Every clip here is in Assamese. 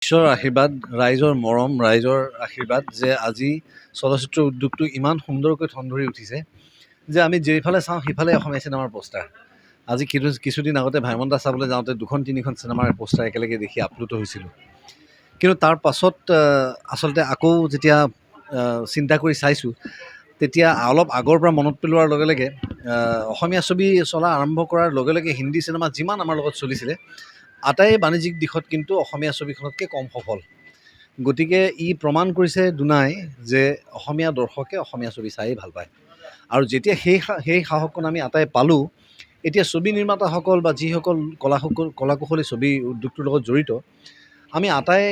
ঈশ্বৰৰ আশীৰ্বাদ, ৰাইজৰ মৰম, ৰাইজৰ আশীৰ্বাদ যে আজি চলচ্চিত্ৰ উদ্যোগটো ইমান সুন্দৰকৈ ঠন ধৰি উঠিছে যে আমি যিফালে চাওঁ সিফালে অসমীয়া চিনেমাৰ পোষ্টাৰ। আজি কিছুদিন আগতে ভাইমন দা চাবলৈ যাওঁতে 2-3খন চিনেমাৰ পোষ্টাৰ একেলগে দেখি আপ্লুত হৈছিলোঁ। কিন্তু তাৰ পাছত আচলতে আকৌ যেতিয়া চিন্তা কৰি চাইছোঁ, তেতিয়া অলপ আগৰ পৰা মনত পেলোৱাৰ লগে লগে অসমীয়া ছবি চলা আৰম্ভ কৰাৰ লগে লগে হিন্দী চিনেমা যিমান আমাৰ লগত চলিছিলে, আটাই বাণিজ্যিক দিশত কিন্তু অসমীয়া ছবিখনতকৈ কম সফল। গতিকে ই প্ৰমাণ কৰিছে দুনাই যে অসমীয়া দৰ্শকে অসমীয়া ছবি চায়েই ভাল পায়। আৰু যেতিয়া সেই সাহসকণ আমি আটাই পালোঁ, এতিয়া ছবি নিৰ্মাতাসকল বা যিসকল কলাকুশলী ছবি উদ্যোগটোৰ লগত জড়িত, আমি আটাই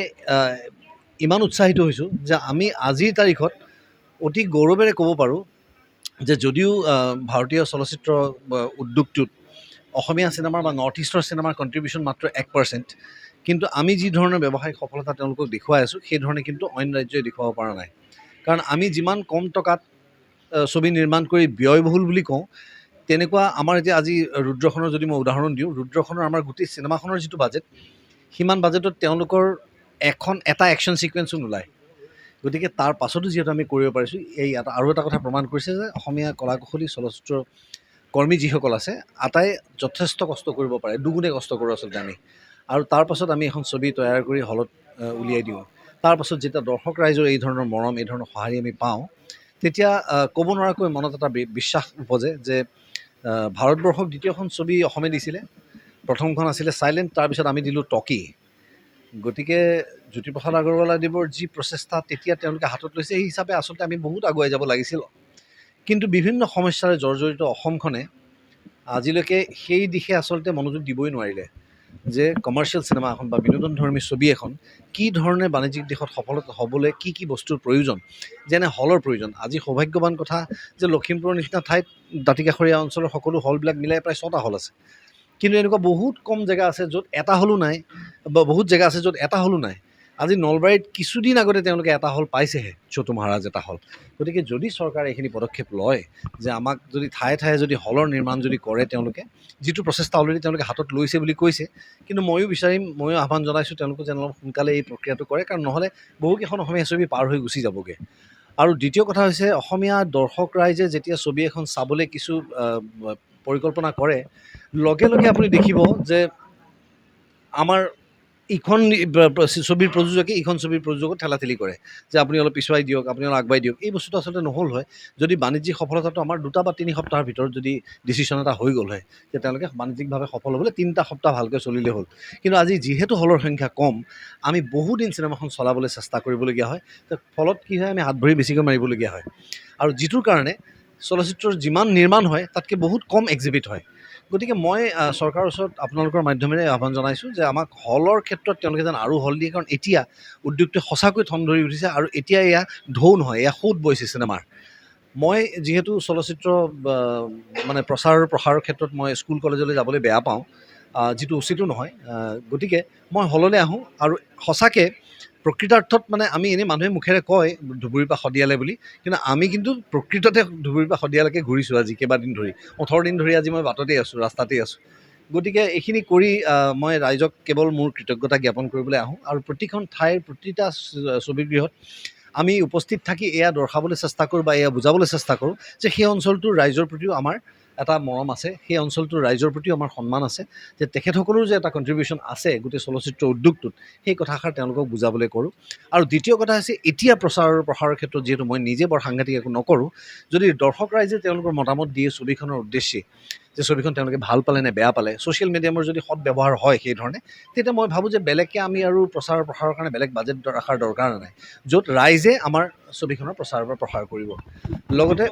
ইমান উৎসাহিত হৈছোঁ যে আমি আজিৰ তাৰিখত অতি গৌৰৱেৰে ক'ব পাৰোঁ যে যদিও ভাৰতীয় চলচ্চিত্ৰ উদ্যোগটোত অসমীয়া চিনেমাৰ বা নৰ্থ ইষ্টৰ চিনেমাৰ কণ্ট্ৰিবিউশ্যন মাত্ৰ 1%, কিন্তু আমি যি ধৰণৰ ব্যৱসায়িক সফলতা তেওঁলোকক দেখুৱাই আছোঁ, সেই ধৰণে কিন্তু অইন ৰাজ্যই দেখুৱাব পৰা নাই। কাৰণ আমি যিমান কম টকাত ছবি নিৰ্মাণ কৰি ব্যয়বহুল বুলি কওঁ, তেনেকুৱা আমাৰ এতিয়া আজি ৰুদ্ৰখনৰ যদি মই উদাহৰণ দিওঁ, ৰুদ্ৰখনৰ আমাৰ গোটেই চিনেমাখনৰ যিটো বাজেট, সিমান বাজেটত তেওঁলোকৰ এটা একশ্যন ছিকুৱেঞ্চো নোলায়। গতিকে তাৰ পাছতো যিহেতু আমি কৰিব পাৰিছোঁ, এই আৰু এটা কথা প্ৰমাণ কৰিছে যে অসমীয়া কলাকুশলী চলচ্চিত্ৰ কৰ্মী যিসকল আছে, আটাই যথেষ্ট কষ্ট কৰিব পাৰে, দুগুণে কষ্ট কৰোঁ আচলতে আমি। আৰু তাৰ পাছত আমি এখন ছবি তৈয়াৰ কৰি হলত উলিয়াই দিওঁ। তাৰ পাছত যেতিয়া দৰ্শক ৰাইজৰ এই ধৰণৰ মৰম, এই ধৰণৰ সঁহাৰি আমি পাওঁ, তেতিয়া ক'ব নোৱাৰাকৈ মনত এটা বিশ্বাস উপজে যে ভাৰতবৰ্ষক দ্বিতীয়খন ছবি অসমে দিছিলে। প্ৰথমখন আছিলে চাইলেণ্ট, তাৰপিছত আমি দিলোঁ টকি। গতিকে জ্যোতিপ্ৰসাদ আগৰৱালাদেৱৰ যি প্ৰচেষ্টা তেতিয়া তেওঁলোকে হাতত লৈছে, সেই হিচাপে আচলতে আমি বহুত আগুৱাই যাব লাগিছিল। কিন্তু বিভিন্ন সমস্যাৰে জৰ্জৰিত অসমখনে আজিলৈকে সেই দিশে আচলতে মনোযোগ দিবই নোৱাৰিলে যে কমাৰ্চিয়েল চিনেমা এখন বা বিনোদনধৰ্মী ছবি এখন কি ধৰণে বাণিজ্যিক দিশত সফল হ'বলৈ কি বস্তুৰ প্ৰয়োজন, যেনে হলৰ প্ৰয়োজন। আজি সৌভাগ্যৱান কথা যে লখিমপুৰৰ নিচিনা ঠাইত দাঁতিকাষৰীয়া অঞ্চলৰ সকলো হলবিলাক মিলাই প্ৰায় 6টা হল আছে। কিন্তু এনেকুৱা বহুত কম জেগা আছে য'ত এটা হলো নাই, বা বহুত জেগা আছে য'ত এটা হলো নাই। আজি নলবাৰীত কিছুদিন আগতে তেওঁলোকে এটা হল পাইছেহে, চতু মহাৰাজ এটা হল। গতিকে যদি চৰকাৰে এইখিনি পদক্ষেপ লয় যে আমাক যদি ঠায়ে ঠায়ে যদি হলৰ নিৰ্মাণ যদি কৰে, তেওঁলোকে যিটো প্ৰচেষ্টা অলৰেডি তেওঁলোকে হাতত লৈছে বুলি কৈছে, কিন্তু ময়ো আহ্বান জনাইছোঁ তেওঁলোকক যেন অলপ সোনকালে এই প্ৰক্ৰিয়াটো কৰে, কাৰণ নহ'লে বহুকেইখন অসমীয়া ছবি পাৰ হৈ গুচি যাবগৈ। আৰু দ্বিতীয় কথা হৈছে, অসমীয়া দৰ্শক ৰাইজে যেতিয়া ছবি এখন চাবলৈ কিছু পৰিকল্পনা কৰে, লগে লগে আপুনি দেখিব যে আমাৰ ইখন ছবিৰ প্ৰযোজকে ইখন ছবিৰ প্ৰযোজকক ঠেলাঠেলি কৰে যে আপুনি অলপ পিছুৱাই দিয়ক, আপুনি অলপ আগুৱাই দিয়ক। এই বস্তুটো আচলতে নহ'ল হয় যদি বাণিজ্যিক সফলতাটো আমাৰ 2 বা 3 সপ্তাহৰ ভিতৰত যদি ডিচিশ্যন এটা হৈ গ'ল হয় যে তেওঁলোকে বাণিজ্যিকভাৱে সফল হ'বলৈ 3টা সপ্তাহ ভালকৈ চলিলে হ'ল। কিন্তু আজি যিহেতু হলৰ সংখ্যা কম, আমি বহুদিন চিনেমাখন চলাবলৈ চেষ্টা কৰিবলগীয়া হয়। ফলত কি হয়, আমি হাত ভৰি বেছিকৈ মাৰিবলগীয়া হয়। আৰু যিটোৰ কাৰণে চলচ্চিত্ৰৰ যিমান নিৰ্মাণ হয় তাতকৈ বহুত কম এক্সিবিট হয়। গতিকে মই চৰকাৰৰ ওচৰত আপোনালোকৰ মাধ্যমেৰে আহ্বান জনাইছোঁ যে আমাক হলৰ ক্ষেত্ৰত তেওঁলোকে যেন আৰু হল দিয়ে, কাৰণ এতিয়া উদ্যোগটোৱে সঁচাকৈ ঠন ধৰি উঠিছে। আৰু এতিয়া এয়া ঢৌ নহয়, এয়া সোঁত বৈছে চিনেমাৰ। মই যিহেতু চলচ্চিত্ৰ মানে প্ৰচাৰ প্ৰসাৰৰ ক্ষেত্ৰত মই স্কুল কলেজলৈ যাবলৈ বেয়া পাওঁ, যিটো উচিতো নহয়। গতিকে মই হললৈ আহোঁ আৰু সঁচাকৈ প্ৰকৃতাৰ্থত মানে আমি এনেই মানুহে মুখেৰে কয় ধুবুৰীৰ পৰা শদিয়ালে বুলি, কিন্তু আমি কিন্তু প্ৰকৃততে ধুবুৰীৰ পৰা শদিয়ালৈকে ঘূৰিছোঁ আজি কেইবাদিন ধৰি, 18 দিন ধৰি আজি মই বাটতেই আছোঁ, ৰাস্তাতেই আছোঁ। গতিকে এইখিনি কৰি মই ৰাইজক কেৱল মোৰ কৃতজ্ঞতা জ্ঞাপন কৰিবলৈ আহোঁ। আৰু প্ৰতিখন ঠাইৰ প্ৰতিটা ছবিগৃহত আমি উপস্থিত থাকি এয়া দৰ্শাবলৈ চেষ্টা কৰোঁ বা এয়া বুজাবলৈ চেষ্টা কৰোঁ যে সেই অঞ্চলটোৰ ৰাইজৰ প্ৰতিও আমাৰ এটা মৰম আছে, সেই অঞ্চলটোৰ ৰাইজৰ প্ৰতিও আমাৰ সন্মান আছে, যে তেখেতসকলৰো যে এটা কণ্ট্ৰিবিউশ্যন আছে গোটেই চলচ্চিত্ৰ উদ্যোগটোত, সেই কথাষাৰ তেওঁলোকক বুজাবলৈ কৰোঁ। আৰু দ্বিতীয় কথা হৈছে, এতিয়া প্ৰচাৰ প্ৰসাৰৰ ক্ষেত্ৰত যিহেতু মই নিজে বৰ সাংঘাতিক একো নকৰোঁ, যদি দৰ্শক ৰাইজে তেওঁলোকৰ মতামত দিয়ে ছবিখনৰ উদ্দেশ্যে, যে ছবিখন তেওঁলোকে ভাল পালে নে বেয়া পালে, ছ'চিয়েল মিডিয়ামৰ যদি সৎ ব্যৱহাৰ হয় সেই ধৰণে, তেতিয়া মই ভাবোঁ যে বেলেগকৈ আমি আৰু প্ৰচাৰ প্ৰসাৰৰ কাৰণে বেলেগ বাজেট ৰখাৰ দৰকাৰ নাই, য'ত ৰাইজে আমাৰ ছবিখনৰ প্ৰচাৰ বা প্ৰসাৰ কৰিব। লগতে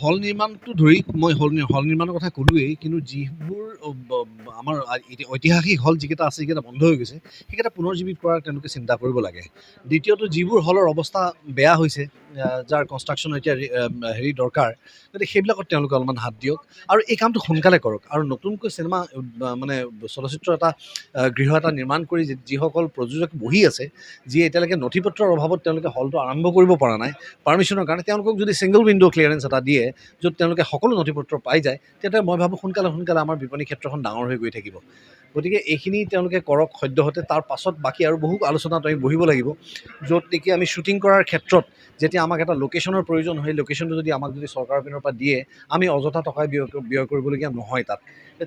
হল নিৰ্মাণটো ধৰি মই হল নিৰ্মাণৰ কথা ক'লোৱেই, কিন্তু যিবোৰ আমাৰ ঐতিহাসিক হল যিকেইটা আছে, যিকেইটা বন্ধ হৈ গৈছে, সেইকেইটা পুনৰজীৱিত কৰাৰ তেওঁলোকে চিন্তা কৰিব লাগে। দ্বিতীয়তে যিবোৰ হলৰ অৱস্থা বেয়া হৈছে, যাৰ কনষ্ট্ৰাকশ্যন এতিয়া হেৰি দৰকাৰ, গতিকে সেইবিলাকত তেওঁলোকে অলপমান হাত দিয়ক আৰু এই কামটো সোনকালে কৰক। আৰু নতুনকৈ চিনেমা মানে চলচ্চিত্ৰ এটা গৃহ এটা নিৰ্মাণ কৰি যিসকল প্ৰযোজক বহি আছে, যিয়ে এতিয়ালৈকে নথি পত্ৰৰ অভাৱত তেওঁলোকে হলটো আৰম্ভ কৰিব পৰা নাই পাৰ্মিশ্যনৰ কাৰণে, তেওঁলোকক যদি ছিংগল উইণ্ড' ক্লিয়াৰেঞ্চ এটা দিয়ে, য'ত তেওঁলোকে সকলো নথি পত্ৰ পাই যায়, তেতিয়া মই ভাবোঁ সোনকালে আমাৰ বিপণী ক্ষেত্ৰখন ডাঙৰ হৈ গৈ থাকিব। গতিকে এইখিনি তেওঁলোকে কৰক সদ্যহতে, তাৰ পাছত বাকী আৰু বহু আলোচনাত আমি বহিব লাগিব, য'ত নেকি আমি শ্বুটিং কৰাৰ ক্ষেত্ৰত যেতিয়া আমাক এটা লোকেশ্যনৰ প্ৰয়োজন হয়, লোকেশ্যনটো যদি আমাক যদি চৰকাৰৰ পিনৰ পৰা দিয়ে, আমি অযথা টকা ব্যয় কৰিবলগীয়া নহয় তাত।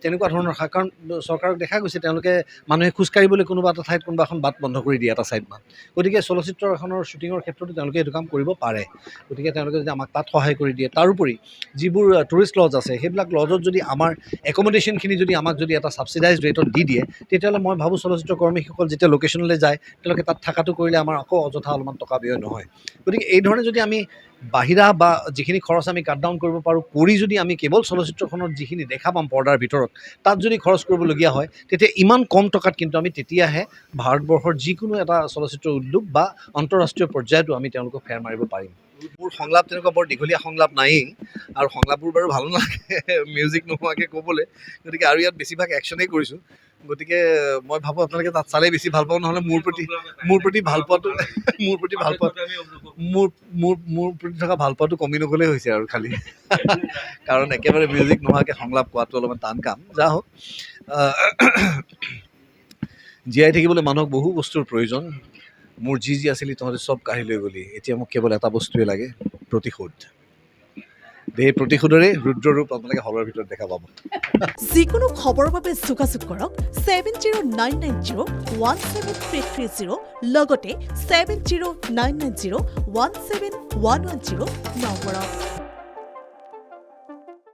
তেনেকুৱা ধৰণৰ, কাৰণ চৰকাৰক দেখা গৈছে তেওঁলোকে মানুহে খোজকাঢ়িবলৈ কোনোবা এটা ঠাইত কোনোবা এখন বাট বন্ধ কৰি দিয়ে এটা ছাইডমান। গতিকে চলচ্চিত্ৰ এখনৰ শ্বুটিঙৰ ক্ষেত্ৰতো তেওঁলোকে এইটো কাম কৰিব পাৰে। গতিকে তেওঁলোকে যদি আমাক তাত সহায় কৰি দিয়ে, তাৰোপৰি যিবোৰ টুৰিষ্ট লজ আছে, সেইবিলাক লজত যদি আমাৰ একমডেশ্যনখিনি যদি আমাক যদি এটা ছাবচিডাইজ ৰেটত দি দিয়ে, তেতিয়াহ'লে মই ভাবোঁ চলচ্চিত্ৰ কৰ্মীসকল যেতিয়া লোকেশ্যনলৈ যায়, তেওঁলোকে তাত থকাটো কৰিলে আমাৰ আকৌ অযথা অলপমান টকা ব্যয় নহয়। গতিকে এই ধৰণে যদি আমি বাহিৰা বা যিখিনি খৰচ আমি কাট ডাউন কৰিব পাৰোঁ, কৰি যদি আমি কেৱল চলচ্চিত্ৰখনত যিখিনি দেখা পাম পৰ্দাৰ ভিতৰত, তাত যদি খৰচ কৰিবলগীয়া হয়, তেতিয়া ইমান কম টকাত কিন্তু আমি তেতিয়াহে ভাৰতবৰ্ষৰ যিকোনো এটা চলচ্চিত্ৰ উদ্যোগ বা আন্তঃৰাষ্ট্ৰীয় পৰ্যায়তো আমি তেওঁলোকক ফেৰ মাৰিব পাৰিম। মোৰ সংলাপ তেনেকুৱা বৰ দীঘলীয়া সংলাপ নায়েই, আৰু সংলাপবোৰ বাৰু ভালো নালাগে মিউজিক নোহোৱাকৈ ক'বলৈ, গতিকে আৰু ইয়াত বেছিভাগ একশ্যনেই কৰিছোঁ। গতিকে মই ভাবোঁ আপোনালোকে তাত চালেই বেছি ভাল পাব, নহ'লে মোৰ প্ৰতি ভাল পোৱাটো মোৰ প্ৰতি থকা ভাল পোৱাটো কমি নগ'লেই হৈছে আৰু খালি কাৰণ একেবাৰে মিউজিক নোহোৱাকৈ সংলাপ কোৱাটো অলপমান টান কাম। যা হওক, জীয়াই থাকিবলৈ মানুহক বহু বস্তুৰ প্ৰয়োজন। মোৰ যি আছিল তহঁতে চব কাঢ়ি লৈ গ'লি, এতিয়া মোক কেৱল এটা বস্তুৱে লাগে, প্ৰতিশোধ। এই প্ৰতিশোধৰে ৰুদ্ৰৰূপ আপোনালোকে হলৰ ভিতৰত দেখা পাব। যিকোনো খবৰৰ বাবে যোগাযোগ কৰক 7099017330 লগতে 7099017110 নম্বৰত।